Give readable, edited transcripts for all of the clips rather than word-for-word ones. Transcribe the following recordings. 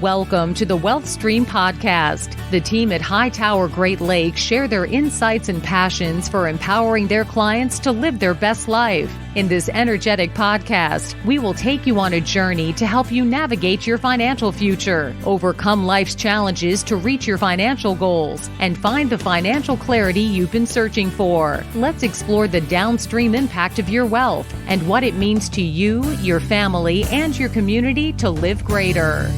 Welcome to the Wealth Stream Podcast. The team at Hightower Great Lakes share their insights and passions for empowering their clients to live their best life. In this energetic podcast, we will take you on a journey to help you navigate your financial future, overcome life's challenges to reach your financial goals, and find the financial clarity you've been searching for. Let's explore the downstream impact of your wealth and what it means to you, your family, and your community to live greater.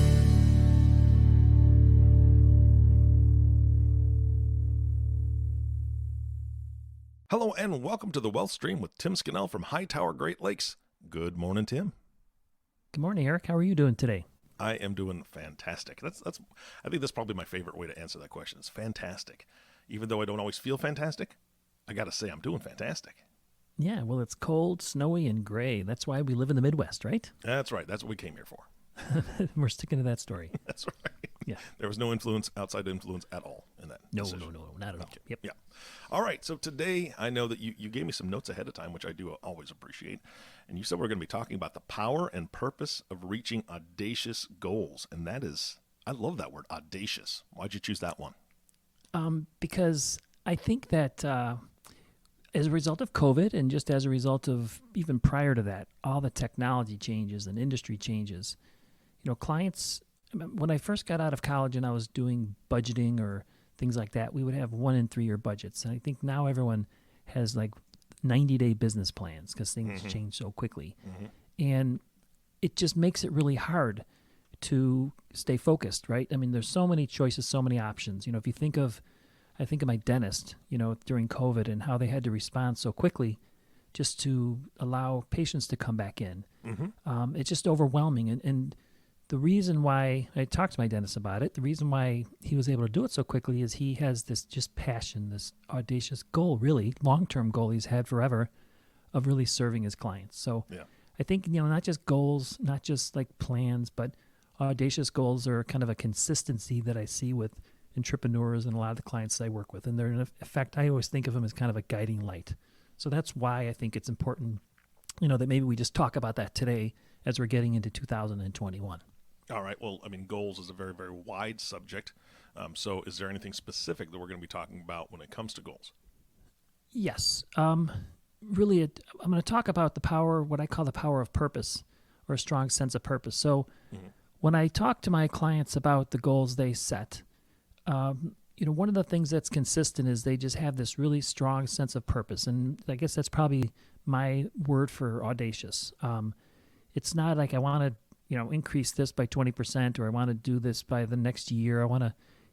Hello and welcome to the Wealth Stream with Tim Scannell from Hightower Great Lakes. Good morning, Tim. Good morning, Eric. How are you doing today? I am doing fantastic. I think that's probably my favorite way to answer that question. It's fantastic. Even though I don't always feel fantastic, I got to say I'm doing fantastic. Yeah, well, it's cold, snowy, and gray. That's why we live in the Midwest, right? That's right. That's what we came here for. We're sticking to that story. That's right. Yeah. There was no outside influence at all in that decision. No, not at all. Okay. Yep. Yeah. All right. So today I know that you gave me some notes ahead of time, which I do always appreciate. And you said we're going to be talking about the power and purpose of reaching audacious goals. And that is, I love that word, audacious. Why'd you choose that one? Because I think that as a result of COVID and just as a result of even prior to that, all the technology changes and industry changes, clients, when I first got out of college and I was doing budgeting or things like that, we would have 1 and 3 year budgets. And I think now everyone has like 90-day business plans because things change so quickly. And it just makes it really hard to stay focused, right? I mean, there's so many choices, so many options. If you think of, I think of my dentist, during COVID and how they had to respond so quickly just to allow patients to come back in. It's just overwhelming. And the reason why I talked to my dentist about it, the reason why he was able to do it so quickly is he has this just passion, this audacious goal, really long-term goal he's had forever of really serving his clients. So yeah. I think, not just goals, not just like plans, but audacious goals are kind of a consistency that I see with entrepreneurs and a lot of the clients that I work with. And they're, in effect, I always think of them as kind of a guiding light. So that's why I think it's important, that maybe we just talk about that today as we're getting into 2021. All right. Well, I mean, goals is a very, very wide subject. So is there anything specific that we're going to be talking about when it comes to goals? Yes. Really, I'm going to talk about the power, what I call the power of purpose or a strong sense of purpose. So when I talk to my clients about the goals they set, one of the things that's consistent is they just have this really strong sense of purpose. And I guess that's probably my word for audacious. It's not like I want to increase this by 20%, or I want to do this by the next year.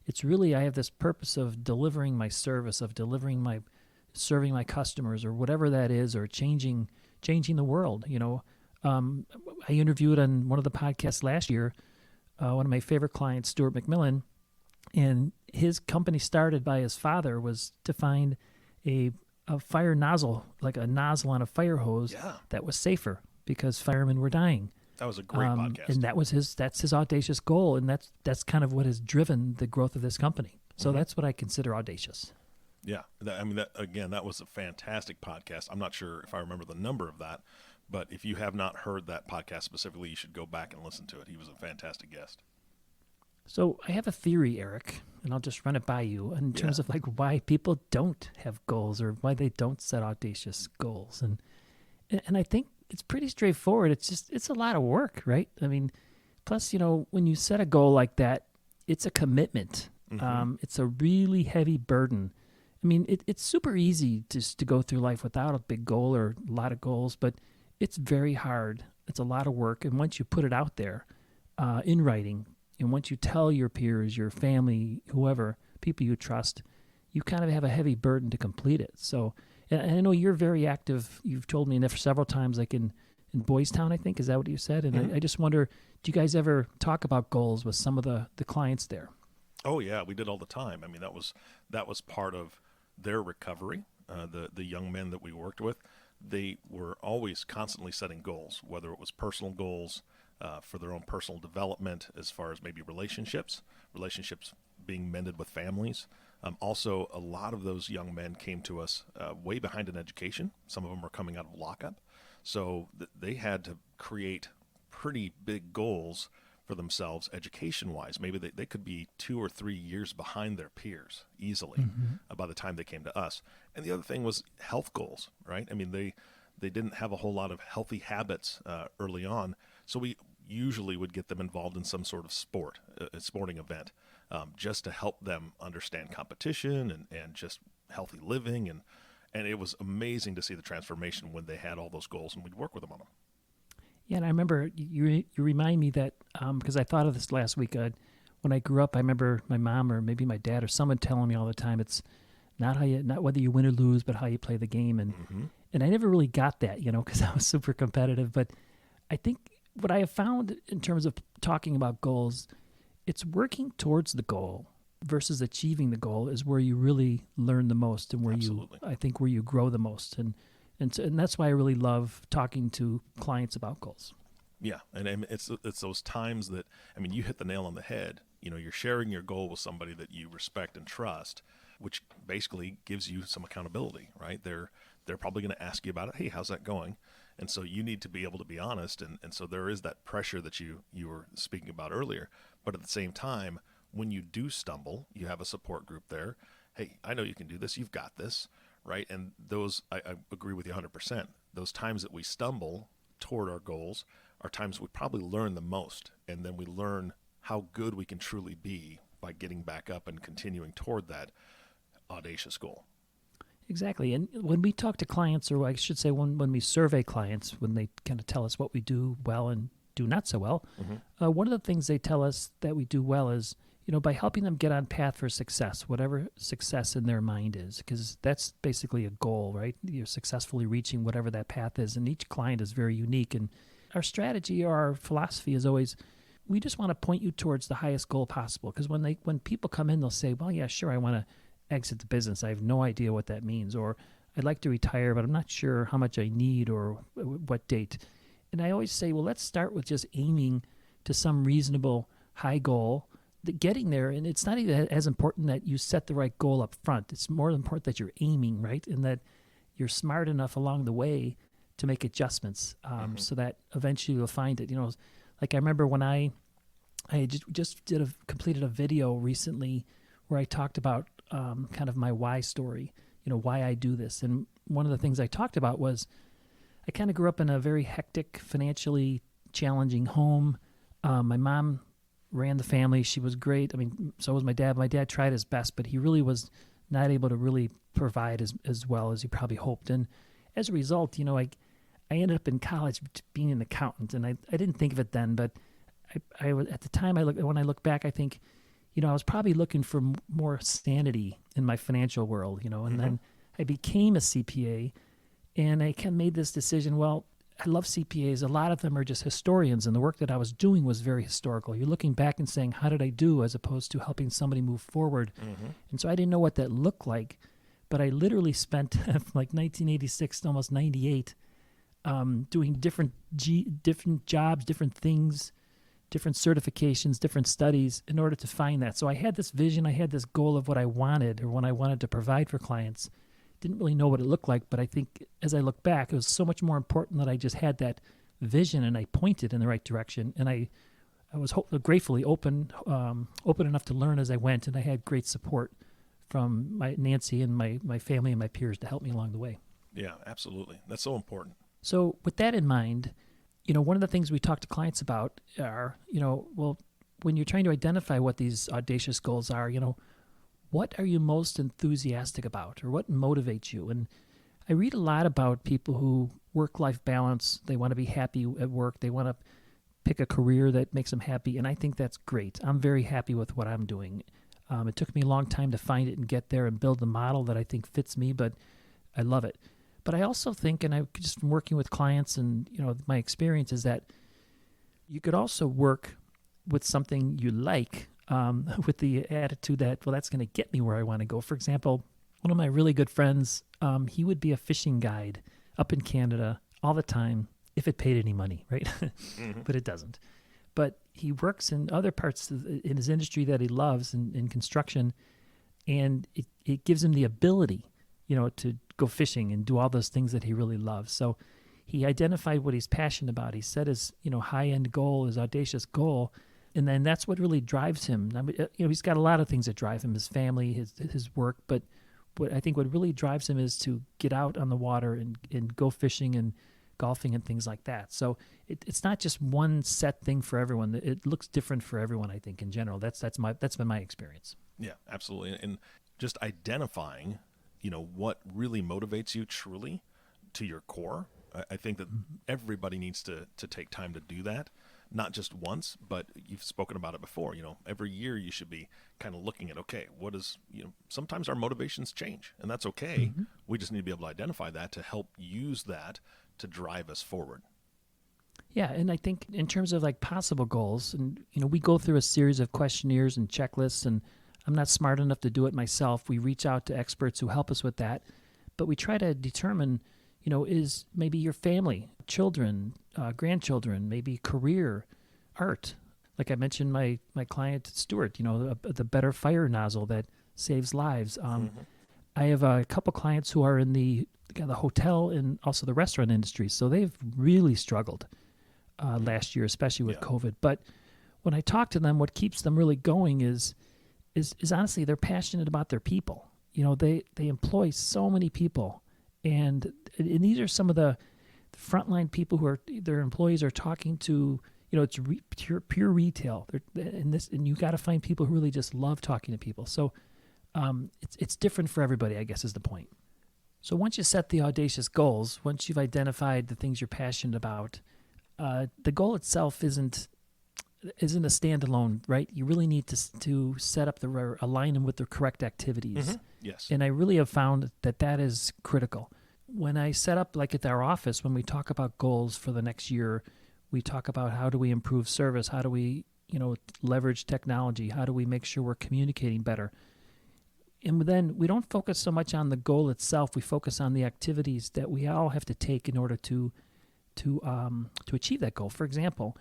It's really, I have this purpose of delivering my service, of serving my customers, or whatever that is, or changing the world. I interviewed on one of the podcasts last year, one of my favorite clients, Stuart McMillan, and his company started by his father was to find a fire nozzle, like a nozzle on a fire hose that was safer because firemen were dying. That was a great podcast. And that's his audacious goal, and that's kind of what has driven the growth of this company. So that's what I consider audacious. Yeah. That was a fantastic podcast. I'm not sure if I remember the number of that, but if you have not heard that podcast specifically, you should go back and listen to it. He was a fantastic guest. So I have a theory, Eric, and I'll just run it by you in terms of like why people don't have goals or why they don't set audacious goals. And I think it's pretty straightforward. It's a lot of work, right? I mean, plus, when you set a goal like that, it's a commitment. It's a really heavy burden. I mean, it's super easy just to go through life without a big goal or a lot of goals, but it's very hard. It's a lot of work. And once you put it out there in writing, and once you tell your peers, your family, whoever, people you trust, you kind of have a heavy burden to complete it. So, and I know you're very active. You've told me several times, like in Boys Town, I think. Is that what you said? And I just wonder, do you guys ever talk about goals with some of the clients there? Oh, yeah, we did all the time. I mean, that was part of their recovery. The young men that we worked with, they were always constantly setting goals, whether it was personal goals for their own personal development, as far as maybe relationships being mended with families. Also, a lot of those young men came to us way behind in education. Some of them were coming out of lockup. So they had to create pretty big goals for themselves education-wise. Maybe they could be 2 or 3 years behind their peers easily by the time they came to us. And the other thing was health goals, right? I mean, they didn't have a whole lot of healthy habits early on, so we usually would get them involved in some sort of sport, a sporting event, just to help them understand competition and just healthy living. And it was amazing to see the transformation when they had all those goals, and we'd work with them on them. Yeah, and I remember you remind me that because I thought of this last week. When I grew up, I remember my mom or maybe my dad or someone telling me all the time, it's not whether you win or lose, but how you play the game. And I never really got that, because I was super competitive. But I think what I have found in terms of talking about goals, it's working towards the goal versus achieving the goal is where you really learn the most and where where you grow the most. And that's why I really love talking to clients about goals. Yeah, and it's those times that, I mean, you hit the nail on the head. You're sharing your goal with somebody that you respect and trust, which basically gives you some accountability, right? They're probably going to ask you about it. Hey, how's that going? And so you need to be able to be honest. And so there is that pressure that you were speaking about earlier. But at the same time, when you do stumble, you have a support group there. Hey, I know you can do this. You've got this. Right. And those, I agree with you 100%. Those times that we stumble toward our goals are times we probably learn the most. And then we learn how good we can truly be by getting back up and continuing toward that audacious goal. Exactly. And when we talk to clients, or I should say when we survey clients, when they kind of tell us what we do well and do not so well, one of the things they tell us that we do well is, by helping them get on path for success, whatever success in their mind is, because that's basically a goal, right? You're successfully reaching whatever that path is, and each client is very unique. And our strategy or our philosophy is always, we just want to point you towards the highest goal possible. Because when people come in, they'll say, well, yeah, sure, I want to exit the business. I have no idea what that means. Or I'd like to retire, but I'm not sure how much I need or what date. And I always say, well, let's start with just aiming to some reasonable high goal, getting there. And it's not even as important that you set the right goal up front. It's more important that you're aiming, right? And that you're smart enough along the way to make adjustments so that eventually you'll find it. Like I remember when I just completed a video recently where I talked about kind of my why story, why I do this. And one of the things I talked about was I kind of grew up in a very hectic, financially challenging home. My mom ran the family. She was great. I mean, so was my dad. My dad tried his best, but he really was not able to really provide as well as he probably hoped. And as a result, I ended up in college being an accountant, and I didn't think of it then, but I at the time when I look back, I think, I was probably looking for more sanity in my financial world, and then I became a CPA, and I kind of made this decision. Well, I love CPAs. A lot of them are just historians, and the work that I was doing was very historical. You're looking back and saying, how did I do, as opposed to helping somebody move forward. And so I didn't know what that looked like, but I literally spent like 1986 to almost 98 doing different jobs, different things, different certifications, different studies in order to find that. So I had this vision, I had this goal of what I wanted or what I wanted to provide for clients. Didn't really know what it looked like, but I think as I look back, it was so much more important that I just had that vision and I pointed in the right direction. And I was gratefully open enough to learn as I went, and I had great support from my Nancy and my family and my peers to help me along the way. Yeah, absolutely. That's so important. So with that in mind, one of the things we talk to clients about are, when you're trying to identify what these audacious goals are, what are you most enthusiastic about, or what motivates you? And I read a lot about people who work-life balance. They want to be happy at work. They want to pick a career that makes them happy, and I think that's great. I'm very happy with what I'm doing. It took me a long time to find it and get there and build the model that I think fits me, but I love it. But I also think, and I just from working with clients and my experience is that you could also work with something you like, with the attitude that, well, that's going to get me where I want to go. For example, one of my really good friends, he would be a fishing guide up in Canada all the time if it paid any money, right? But it doesn't. But he works in other parts in his industry that he loves in construction, and it gives him the ability, to go fishing and do all those things that he really loves. So he identified what he's passionate about. He set his, high-end goal, his audacious goal, And then that's what really drives him. I mean, he's got a lot of things that drive him: his family, his work. But what I think what really drives him is to get out on the water and go fishing and golfing and things like that. So it's not just one set thing for everyone. It looks different for everyone, I think, in general. That's been my experience. Yeah, absolutely. And just identifying, what really motivates you truly to your core. I think that everybody needs to take time to do that. Not just once, but you've spoken about it before. Every year you should be kind of looking at, okay, what is, sometimes our motivations change, and that's okay. Mm-hmm. We just need to be able to identify that to help use that to drive us forward. Yeah, and I think in terms of like possible goals, and we go through a series of questionnaires and checklists, and I'm not smart enough to do it myself. We reach out to experts who help us with that, but we try to determine, is maybe your family, children, grandchildren, maybe career, art. Like I mentioned, my client Stuart, the better fire nozzle that saves lives. I have a couple clients who are in the hotel and also the restaurant industry, so they've really struggled last year, especially with COVID. But when I talk to them, what keeps them really going is honestly they're passionate about their people. They employ so many people, and these are some of the frontline people who are their employees are talking to. It's pure retail. And you got to find people who really just love talking to people. So it's different for everybody, I guess, is the point. So once you set the audacious goals, once you've identified the things you're passionate about, the goal itself isn't a standalone, right? You really need to set up align them with the correct activities. Mm-hmm. Yes. And I really have found that is critical. When I set up, like at our office, when we talk about goals for the next year, we talk about how do we improve service, how do we, leverage technology, how do we make sure we're communicating better. And then we don't focus so much on the goal itself. We focus on the activities that we all have to take in order to achieve that goal. For example,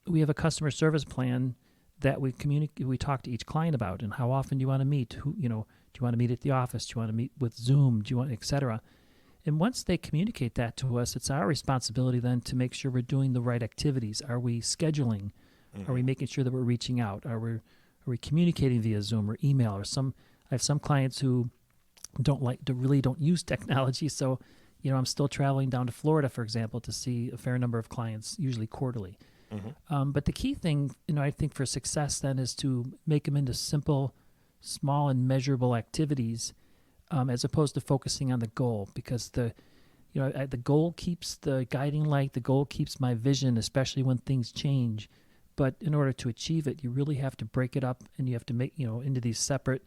we have a customer service plan that we talk to each client about, and how often do you want to meet? Do you want to meet at the office? Do you want to meet with Zoom? Do you want, et cetera? And once they communicate that to us, it's our responsibility then to make sure we're doing the right activities. Are we scheduling? Mm-hmm. Are we making sure that we're reaching out? Are we communicating via Zoom or email? Or I have some clients who really don't use technology. So, I'm still traveling down to Florida, for example, to see a fair number of clients, usually quarterly. Mm-hmm. But the key thing, I think for success then is to make them into simple, small and measurable activities, as opposed to focusing on the goal, because the goal keeps the guiding light. The goal keeps my vision, especially when things change. But in order to achieve it, you really have to break it up, and you have to make, into these separate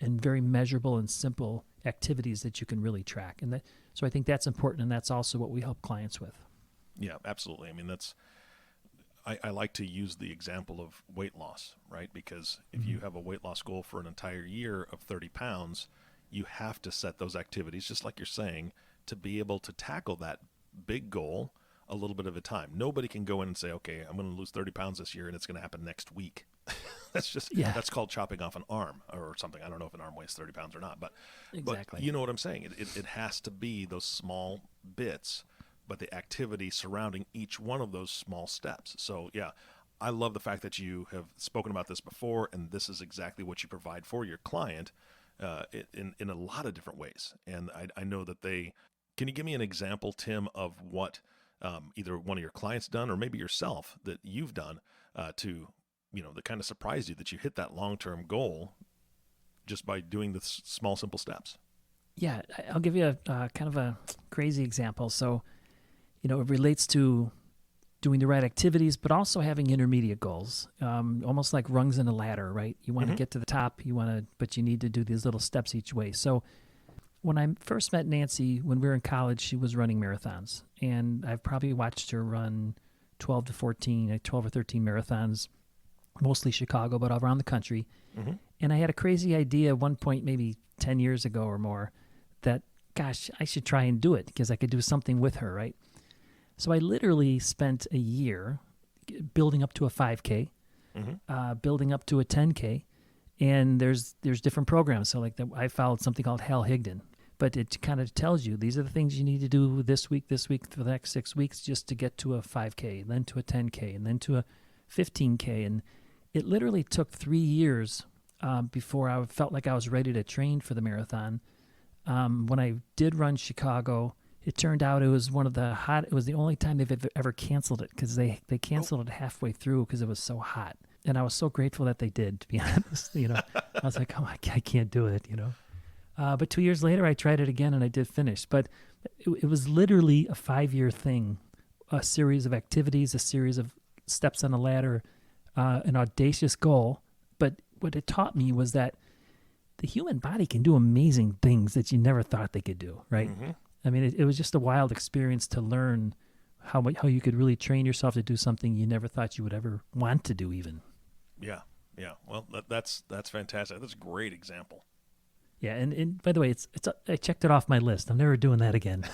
and very measurable and simple activities that you can really track. And so I think that's important, and that's also what we help clients with. Yeah, absolutely. I mean, I like to use the example of weight loss, right? Because if you have a weight loss goal for an entire year of 30 pounds, you have to set those activities, just like you're saying, to be able to tackle that big goal a little bit at a time. Nobody can go in and say, okay, I'm going to lose 30 pounds this year and it's going to happen next week. That's called chopping off an arm or something. I don't know if an arm weighs 30 pounds or not, but you know what I'm saying. It has to be those small bits, but the activity surrounding each one of those small steps. So yeah, I love the fact that you have spoken about this before, and this is exactly what you provide for your client in a lot of different ways. And I know that can you give me an example, Tim, of what either one of your clients done or maybe yourself that you've done that kind of surprised you that you hit that long-term goal just by doing the small, simple steps? Yeah, I'll give you a kind of a crazy example. So, it relates to doing the right activities, but also having intermediate goals, almost like rungs in a ladder, right? You want to get to the top, but you need to do these little steps each way. So when I first met Nancy, when we were in college, she was running marathons, and I've probably watched her run 12 or 13 marathons, mostly Chicago, but all around the country. Mm-hmm. And I had a crazy idea at one point, maybe 10 years ago or more, that, gosh, I should try and do it because I could do something with her, right? So I literally spent a year building up to a 5K, building up to a 10K, and there's different programs. So I followed something called Hal Higdon, but it kind of tells you these are the things you need to do this week, for the next 6 weeks, just to get to a 5K, then to a 10K, and then to a 15K. And it literally took 3 years before I felt like I was ready to train for the marathon. When I did run Chicago, it turned out it was it was the only time they've ever canceled it, because they canceled it halfway through because it was so hot. And I was so grateful that they did, to be honest. I was like, oh, I can't do it, But 2 years later, I tried it again and I did finish. But it was literally a 5-year thing, a series of activities, a series of steps on a ladder, an audacious goal. But what it taught me was that the human body can do amazing things that you never thought they could do, right? Mm-hmm. I mean, it was just a wild experience to learn how you could really train yourself to do something you never thought you would ever want to do even. Yeah. Well, that's fantastic. That's a great example. Yeah, and by the way, I checked it off my list. I'm never doing that again.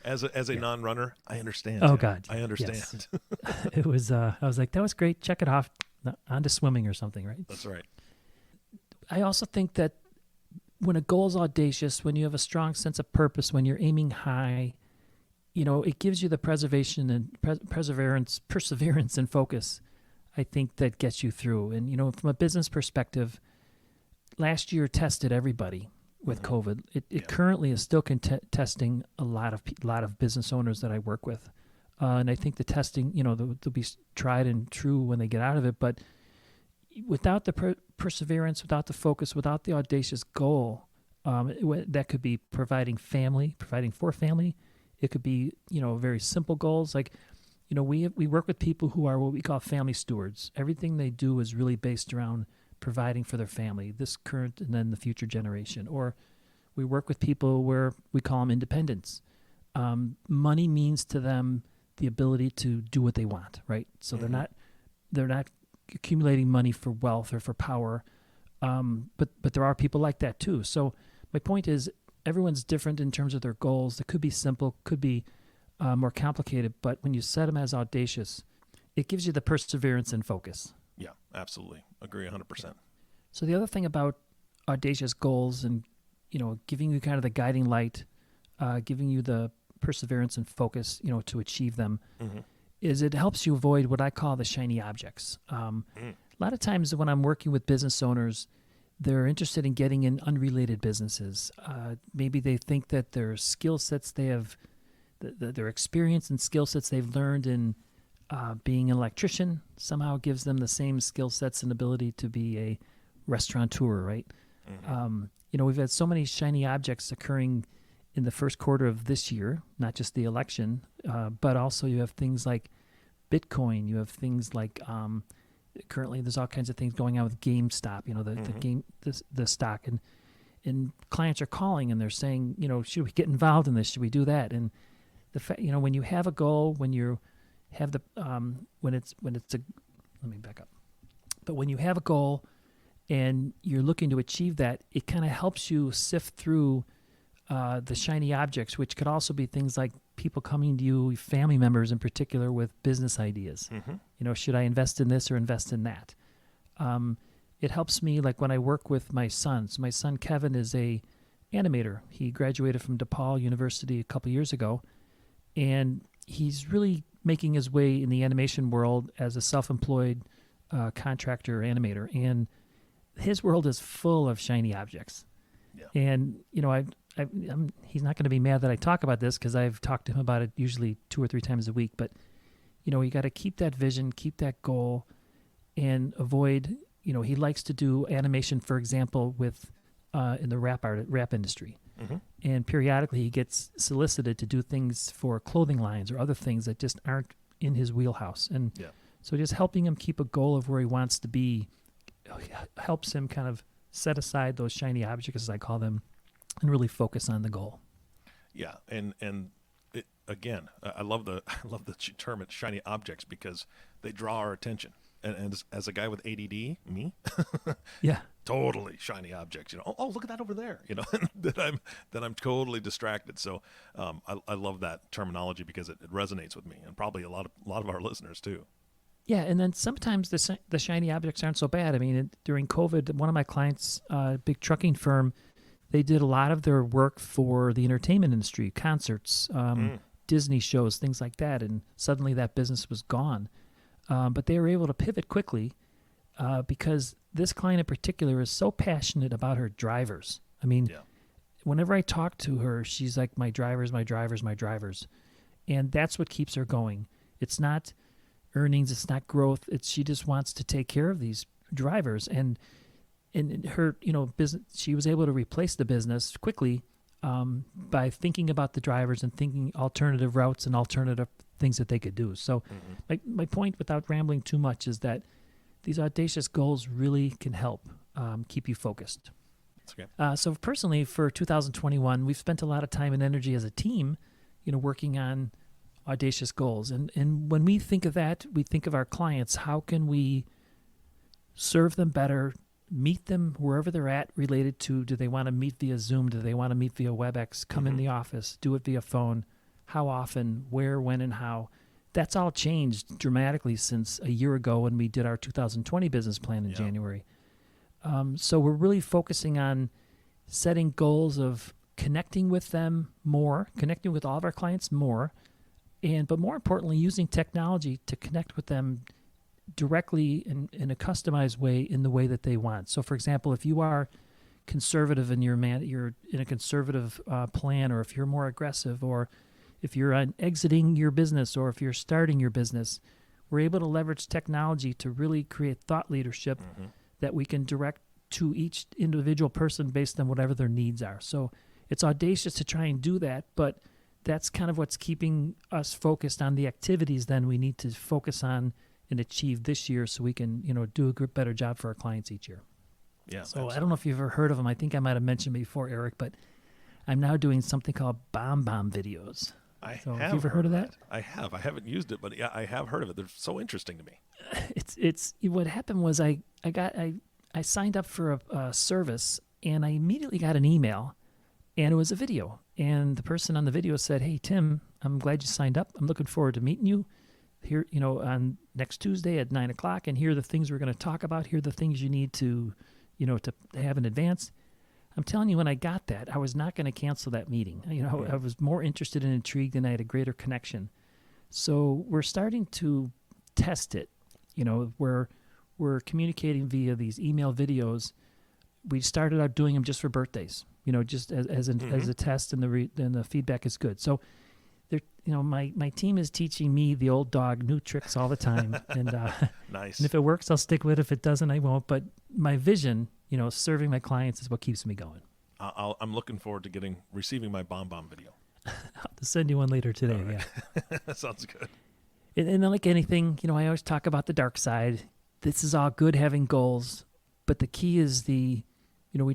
As a non-runner, I understand. Oh God, I understand. Yes. It was. I was like, that was great. Check it off. On to swimming or something, right? That's right. I also think that when a goal is audacious, when you have a strong sense of purpose, when you're aiming high, it gives you the preservation and perseverance and focus, I think, that gets you through. And, from a business perspective, last year tested everybody with COVID. It currently is still testing a lot of business owners that I work with. And I think the testing, they'll be tried and true when they get out of it. But without the perseverance, without the focus, without the audacious goal, that could be providing for family. It could be, very simple goals. Like, we work with people who are what we call family stewards. Everything they do is really based around providing for their family, this current and then the future generation. Or we work with people where we call them independents. Money means to them the ability to do what they want, right? So they're not accumulating money for wealth or for power, but there are people like that too. So my point is, everyone's different in terms of their goals. They could be simple, could be more complicated, but when you set them as audacious, it gives you the perseverance and focus. Yeah, absolutely. Agree 100%. So the other thing about audacious goals and, giving you kind of the guiding light, giving you the perseverance and focus, to achieve them, is it helps you avoid what I call the shiny objects. A lot of times when I'm working with business owners, they're interested in getting in unrelated businesses. Maybe they think that their skill sets they have, their experience and skill sets they've learned in being an electrician somehow gives them the same skill sets and ability to be a restaurateur, right? We've had so many shiny objects occurring in the first quarter of this year, not just the election, but also you have things like Bitcoin. You have things like currently there's all kinds of things going on with GameStop. The stock, and clients are calling and they're saying, should we get involved in this? Should we do that? And the fact, when you have a goal, when you have the let me back up. But when you have a goal and you're looking to achieve that, it kind of helps you sift through the shiny objects, which could also be things like people coming to you, family members in particular, with business ideas. Should I invest in this or invest in that? It helps me, like when I work with my son. So my son Kevin is a animator. He graduated from DePaul University a couple years ago, and he's really making his way in the animation world as a self-employed contractor animator. And his world is full of shiny objects. Yeah. And he's not going to be mad that I talk about this, because I've talked to him about it usually 2 or 3 times a week. But you got to keep that vision, keep that goal, and avoid. He likes to do animation, for example, with in the rap industry, and periodically he gets solicited to do things for clothing lines or other things that just aren't in his wheelhouse. And so just helping him keep a goal of where he wants to be helps him kind of set aside those shiny objects, as I call them, and really focus on the goal. Yeah, and it, again, I love the term shiny objects, because they draw our attention. And as a guy with ADD, me, yeah, totally shiny objects. Oh, look at that over there. That I'm totally distracted. So I love that terminology, because it resonates with me, and probably a lot of our listeners too. Yeah, and then sometimes the shiny objects aren't so bad. I mean, during COVID, one of my clients, big trucking firm, they did a lot of their work for the entertainment industry, concerts, Disney shows, things like that, and suddenly that business was gone. but they were able to pivot quickly because this client in particular is so passionate about her drivers. I mean, whenever I talk to her, she's like, my drivers, my drivers, my drivers. And that's what keeps her going. It's not earnings, it's not growth. She just wants to take care of these drivers. And her, business, she was able to replace the business quickly by thinking about the drivers and thinking alternative routes and alternative things that they could do. So my point, without rambling too much, is that these audacious goals really can help keep you focused. Okay. So personally, for 2021, we've spent a lot of time and energy as a team, working on audacious goals. And when we think of that, we think of our clients. How can we serve them better, meet them wherever they're at, related to, do they want to meet via Zoom? Do they want to meet via WebEx? Come in the office, do it via phone. How often, where, when, and how? That's all changed dramatically since a year ago when we did our 2020 business plan in January. So we're really focusing on setting goals of connecting with them more, connecting with all of our clients more, but more importantly, using technology to connect with them directly in a customized way, in the way that they want. So, for example, if you are conservative in you're in a conservative plan, or if you're more aggressive, or if you're exiting your business, or if you're starting your business, we're able to leverage technology to really create thought leadership that we can direct to each individual person based on whatever their needs are. So it's audacious to try and do that, but that's kind of what's keeping us focused on the activities then we need to focus on and achieve this year, so we can, do a better job for our clients each year. Yeah. So absolutely. I don't know if you've ever heard of them. I think I might have mentioned before, Eric, but I'm now doing something called bomb videos. Have you ever heard of that? I have. I haven't used it, but yeah, I have heard of it. They're so interesting to me. It's what happened was I signed up for a service, and I immediately got an email, and it was a video. And the person on the video said, "Hey, Tim, I'm glad you signed up. I'm looking forward to meeting you here, on next Tuesday at 9:00. And here are the things we're going to talk about. Here are the things you need to, to have in advance." I'm telling you, when I got that, I was not going to cancel that meeting. I was more interested and intrigued, and I had a greater connection. So we're starting to test it, where we're communicating via these email videos. We started out doing them just for birthdays, just as a test, and the feedback is good. So my team is teaching me, the old dog, new tricks all the time. And Nice. And if it works, I'll stick with it. If it doesn't, I won't. But my vision, serving my clients, is what keeps me going. I'm looking forward to receiving my bomb video. I'll send you one later today. Right. Yeah. That sounds good. And then, like anything, I always talk about the dark side. This is all good, having goals, but the key is we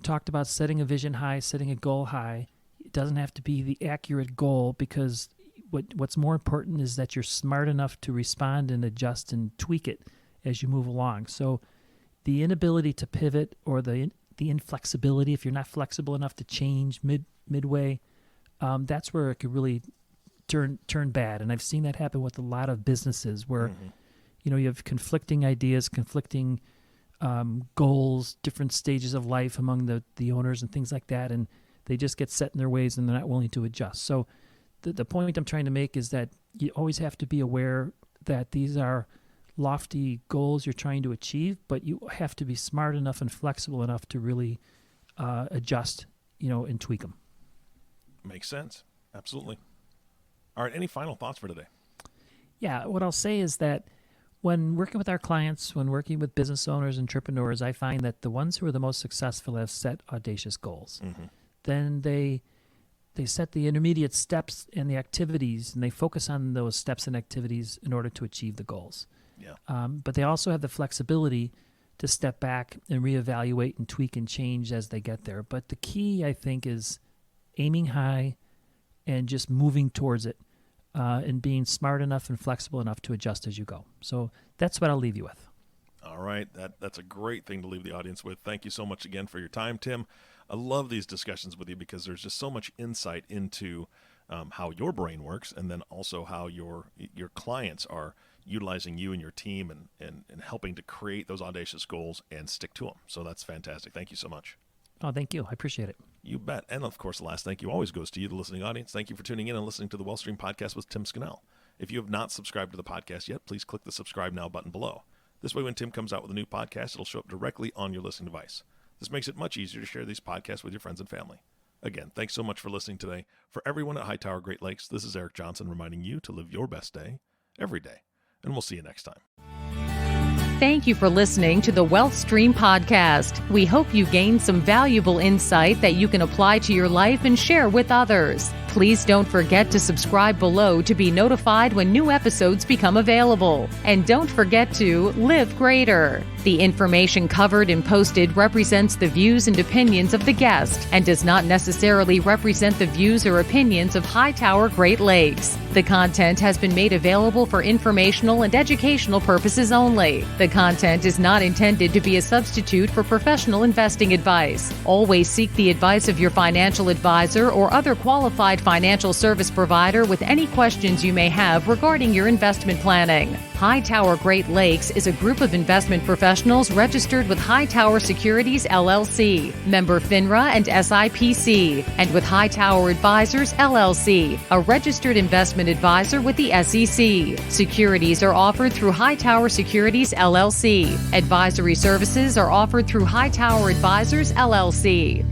talked about setting a vision high, setting a goal high. It doesn't have to be the accurate goal, because what's more important is that you're smart enough to respond and adjust and tweak it as you move along. So the inability to pivot, or the inflexibility, if you're not flexible enough to change midway, that's where it could really turn bad. And I've seen that happen with a lot of businesses where you have conflicting ideas, conflicting goals, different stages of life among the owners and things like that, and they just get set in their ways and they're not willing to adjust. So the point I'm trying to make is that you always have to be aware that these are lofty goals you're trying to achieve, but you have to be smart enough and flexible enough to really adjust, and tweak them. Makes sense. Absolutely. All right. Any final thoughts for today? Yeah. What I'll say is that when working with our clients, when working with business owners, entrepreneurs, I find that the ones who are the most successful have set audacious goals. Then they set the intermediate steps and the activities, and they focus on those steps and activities in order to achieve the goals. Yeah. But they also have the flexibility to step back and reevaluate and tweak and change as they get there. But the key, I think, is aiming high and just moving towards it, and being smart enough and flexible enough to adjust as you go. So that's what I'll leave you with. All right. That's a great thing to leave the audience with. Thank you so much again for your time, Tim. I love these discussions with you because there's just so much insight into how your brain works, and then also how your clients are utilizing you and your team and helping to create those audacious goals and stick to them. So that's fantastic. Thank you so much. Oh, thank you. I appreciate it. You bet. And of course, the last thank you always goes to you, the listening audience. Thank you for tuning in and listening to the Wellstream Podcast with Tim Scannell. If you have not subscribed to the podcast yet, please click the subscribe now button below. This way, when Tim comes out with a new podcast, it'll show up directly on your listening device. This makes it much easier to share these podcasts with your friends and family. Again, thanks so much for listening today. For everyone at Hightower Great Lakes, this is Eric Johnson reminding you to live your best day every day. And we'll see you next time. Thank you for listening to the Wealth Stream podcast. We hope you gained some valuable insight that you can apply to your life and share with others. Please don't forget to subscribe below to be notified when new episodes become available. And don't forget to live greater. The information covered and posted represents the views and opinions of the guest and does not necessarily represent the views or opinions of Hightower Great Lakes. The content has been made available for informational and educational purposes only. The content is not intended to be a substitute for professional investing advice. Always seek the advice of your financial advisor or other qualified financial service provider with any questions you may have regarding your investment planning. Hightower Great Lakes is a group of investment professionals registered with Hightower Securities LLC, member FINRA and SIPC, and with Hightower Advisors LLC, a registered investment advisor with the SEC. Securities are offered through Hightower Securities LLC. Advisory services are offered through Hightower Advisors LLC.